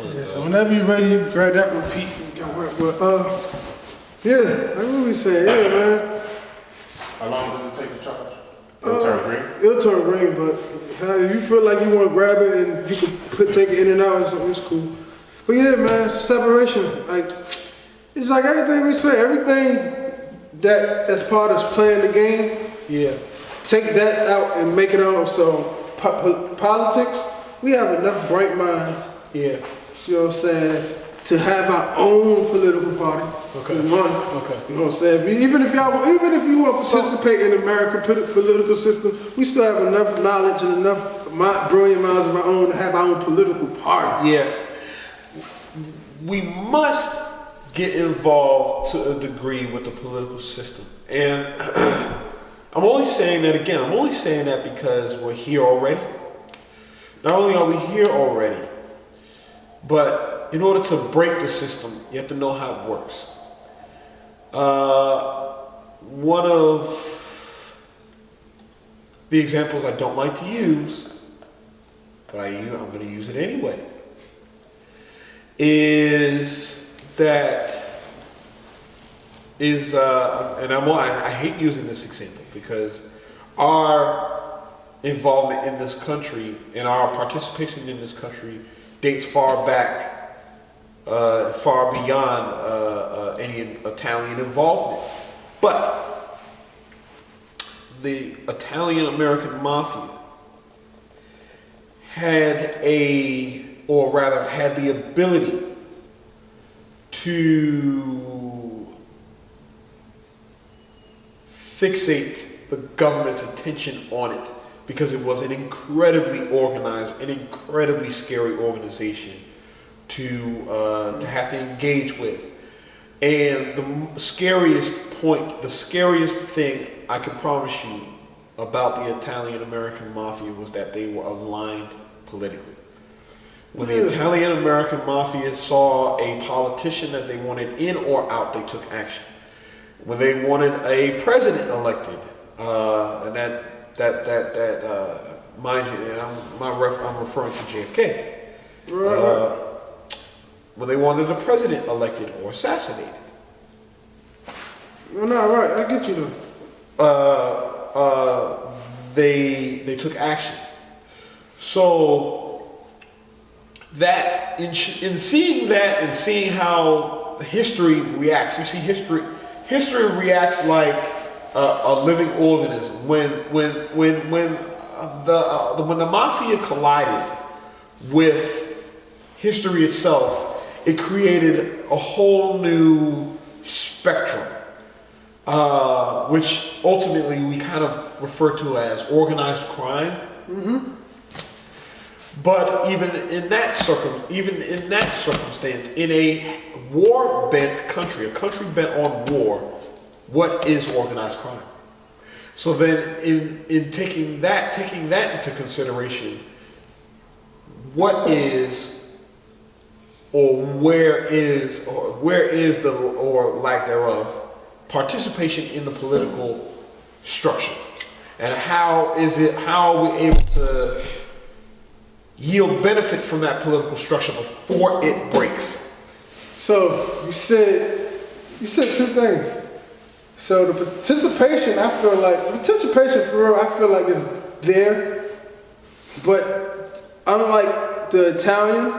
fun. Yeah, so whenever you're ready, you grab that repeat. Yeah, that's what we say. Yeah, man. How long does it take to charge? It'll turn green? It'll turn green, but if you feel like you want to grab it and you can take it in and out, it's cool. But yeah, man, separation. Like, it's like everything we say, everything that's part of playing the game, Yeah. take that out and make it on. So, politics, we have enough bright minds, Yeah. you know what I'm saying, to have our own political party. Okay. We run. Okay. You know what I'm saying? Even if you want to participate in the American political system, we still have enough knowledge and enough brilliant minds of our own to have our own political party. Yeah. We must get involved to a degree with the political system. And I'm only saying that again, I'm only saying that because we're here already. Not only are we here already, but in order to break the system, you have to know how it works. One of the examples I don't like to use, but I'm going to use it anyway, I hate using this example because our involvement in this country and our participation in this country dates far back, far beyond any Italian involvement. But the Italian-American mafia had the ability to fixate the government's attention on it because it was an incredibly organized and incredibly scary organization to have to engage with. And the scariest thing I can promise you about the Italian-American mafia was that they were aligned politically. When the Italian-American mafia saw a politician that they wanted in or out, they took action. When they wanted a president elected, and mind you, I'm referring to JFK. Right. When they wanted a president elected or assassinated, No, right. I get you though. they took action. So that in seeing that and seeing how history reacts, you see history reacts like a living organism. When the mafia collided with history itself, it created a whole new spectrum, which ultimately we kind of refer to as organized crime. Mm-hmm. But even in that circumstance, in a war-bent country, a country bent on war, what is organized crime? So then, in taking that into consideration, what is, or where is the, or lack thereof, participation in the political structure, and how are we able to yield benefit from that political structure before it breaks? So you said two things. So the participation, for real, I feel like is there, but unlike the Italian,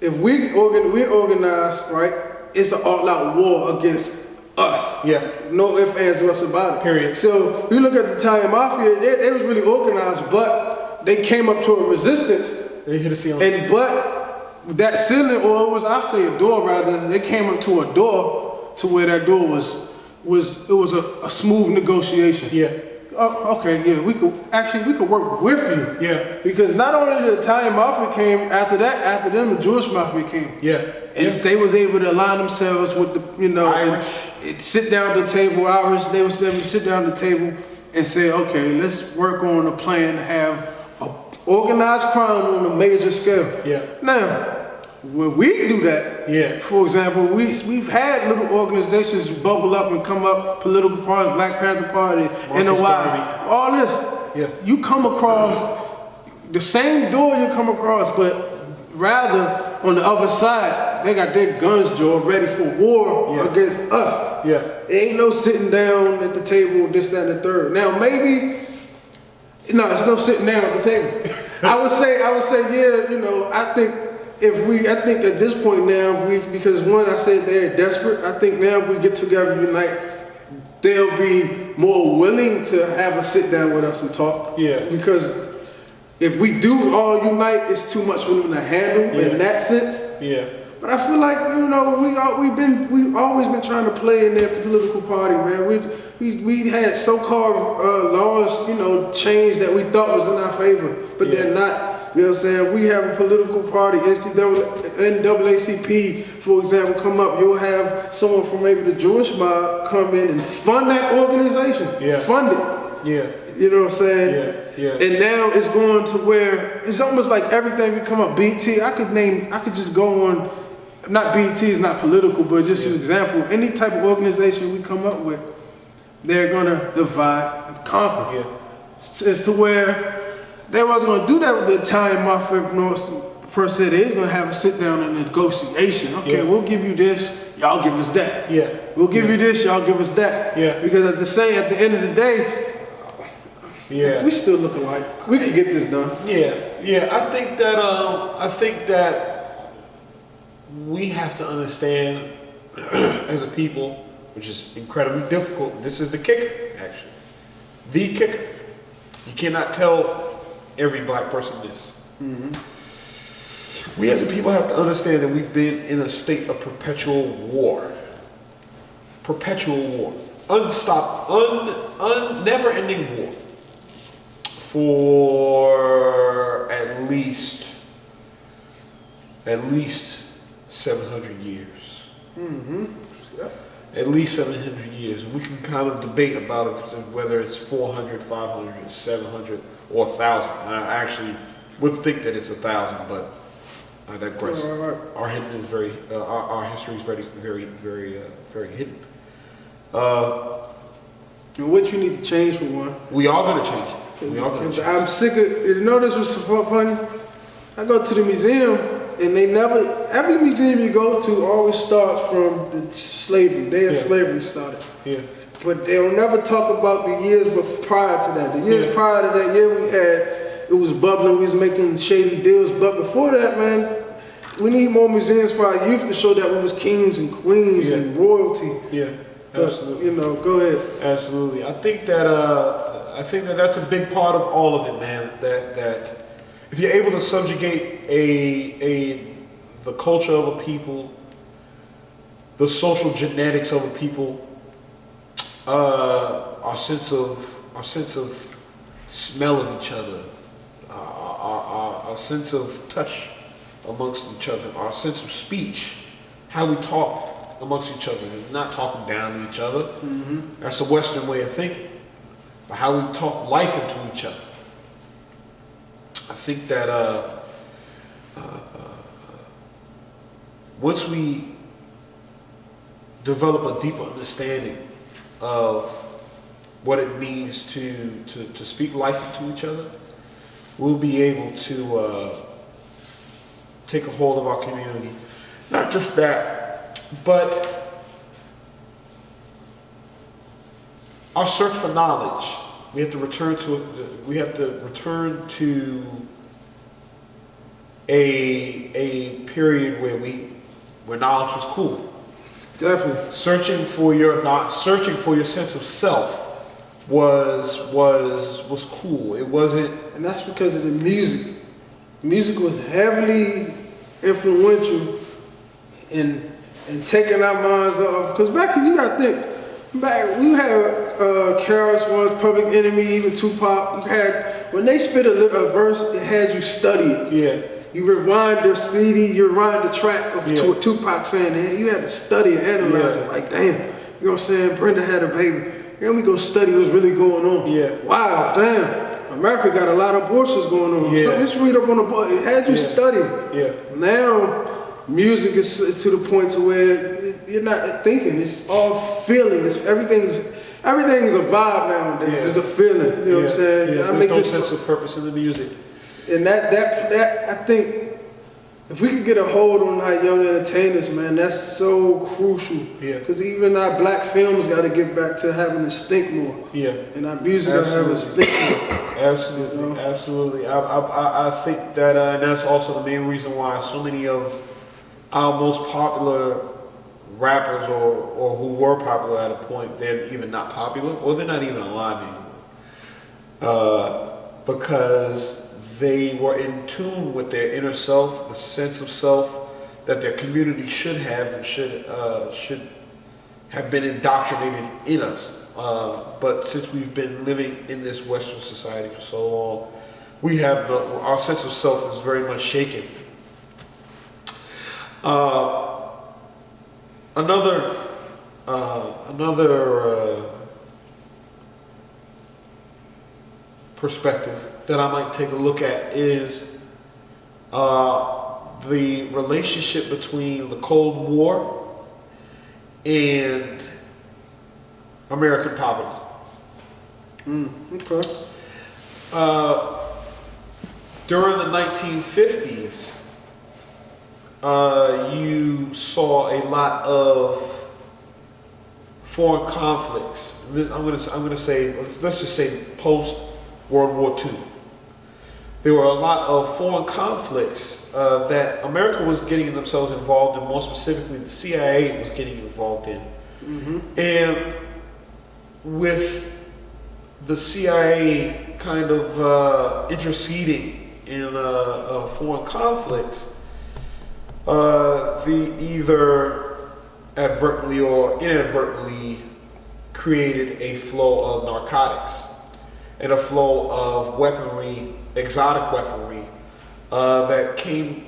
if we organize, right, it's an all-out war against us. Yeah. No ifs, ands, or buts about it. Period. So you look at the Italian mafia, they was really organized, but they came up to a resistance. They hit a ceiling. But that ceiling, or a door rather, they came up to a door to where that door was a smooth negotiation. Yeah. Oh, okay, yeah, we could work with you. Yeah. Because not only the Italian mafia came after them, the Jewish mafia came. Yeah. And they was able to align themselves with the, Irish. and sit down at the table. Irish, they was able to sit down at the table and say, okay, let's work on a plan to have a organized crime on a major scale. Yeah. Now, when we do that, yeah. For example, we've had little organizations bubble up and come up, political parties, Black Panther Party, NOI, all this. Yeah. You come across the same door you come across, but rather, on the other side, they got their guns drawn ready for war Yeah. against us. Yeah. There ain't no sitting down at the table, this, that, and the third. Now maybe, no, it's no sitting down at the table. I would say, yeah, you know, I think at this point now, because one, I said they're desperate. I think now if we get together unite, they'll be more willing to have a sit down with us and talk. Yeah. Because if we do all unite, it's too much for them to handle Yeah. in that sense. Yeah. But I feel like, you know, we've always been trying to play in their political party, man. We had so-called laws, you know, changed that we thought was in our favor, but they're not. You know what I'm saying? We have a political party, NAACP, for example, come up. You'll have someone from maybe the Jewish mob come in and fund that organization. Yeah. Fund it. Yeah. You know what I'm saying? Yeah. Yeah. And now it's going to where it's almost like everything we come up. BT, I could just go on. Not BT is not political, but just as an example, any type of organization we come up with, they're gonna divide and conquer. Yeah. As to where they wasn't gonna do that with the Italian mafia per se. They're gonna have a sit down and negotiation. Okay, Yeah. we'll give you this, y'all give us that. Yeah. We'll give you this, y'all give us that. Yeah. Because at the end of the day, Yeah. we still look alike. We can get this done. Yeah, yeah. I think that we have to understand as a people, which is incredibly difficult. This is the kicker, actually. The kicker. You cannot tell every black person this. We as a people have to understand that we've been in a state of perpetual war. Perpetual war. Never-ending war. For at least 700 years. At least 700 years. We can kind of debate about it, whether it's 400, 500, 700, or 1,000. And I actually would think that it's 1,000, but I digress. Right. Our hidden is our history is very hidden. And what you need to change for one. We are going to change it. We are going to change it. I'm sick of, you know this was so funny? I go to the museum and every museum you go to always starts from the slavery, day of Yeah. slavery started. Yeah. But they'll never talk about the years prior to that. The years Yeah. prior to that year it was bubbling, we was making shady deals. But before that, man, we need more museums for our youth to show that we was kings and queens Yeah. and royalty. Yeah. But, Absolutely. you know, go ahead. Absolutely. I think that that's a big part of all of it, man. That if you're able to subjugate the culture of a people, the social genetics of a people, our sense of smell of each other, our sense of touch amongst each other, our sense of speech, how we talk amongst each other, not talking down to each other. That's a Western way of thinking. But how we talk life into each other. I think that once we develop a deeper understanding of what it means to speak life into each other, we'll be able to take a hold of our community. Not just that, but our search for knowledge. We have to return to a period where knowledge was cool. Definitely. Searching for your sense of self was cool. It wasn't. And that's because of the music. Music was heavily influential in taking our minds off. Because back then, you gotta think, we had Karis One's Public Enemy, even Tupac. When they spit a verse, it had you study it. Yeah. You rewind the CD, you rewind the track of Tupac saying it. You had to study and analyze it. Like, damn, you know what I'm saying? Brenda had a baby. Let me go study what's really going on. Yeah. Wow, damn. America got a lot of abortions going on. Yeah. So let's read up on the book. It had you study. Yeah. Now, music is to the point to where you're not thinking. It's all feeling. Everything's a vibe nowadays. Yeah. It's a feeling. You know what I'm saying? Yeah. I make There's this no sense of purpose in the music. and that I think if we could get a hold on our young entertainers, man, that's so crucial. Yeah. Because even our black films got to get back to having to stink more, Yeah, and our music got to have a stink more. absolutely, You know? absolutely. I think that, and that's also the main reason why so many of our most popular rappers, or who were popular at a point, they're either not popular or they're not even alive anymore. Because they were in tune with their inner self, the sense of self that their community should have and should have been indoctrinated in us. But since we've been living in this Western society for so long, we have our sense of self is very much shaken. Another perspective that I might take a look at is the relationship between the Cold War and American poverty. Okay. During the 1950s, you saw a lot of foreign conflicts. I'm gonna say, let's just say post World War II. There were a lot of foreign conflicts that America was getting themselves involved in. More specifically, the CIA was getting involved in. And with the CIA kind of interceding in foreign conflicts, they either advertently or inadvertently created a flow of narcotics and a flow of weaponry, exotic weaponry, that came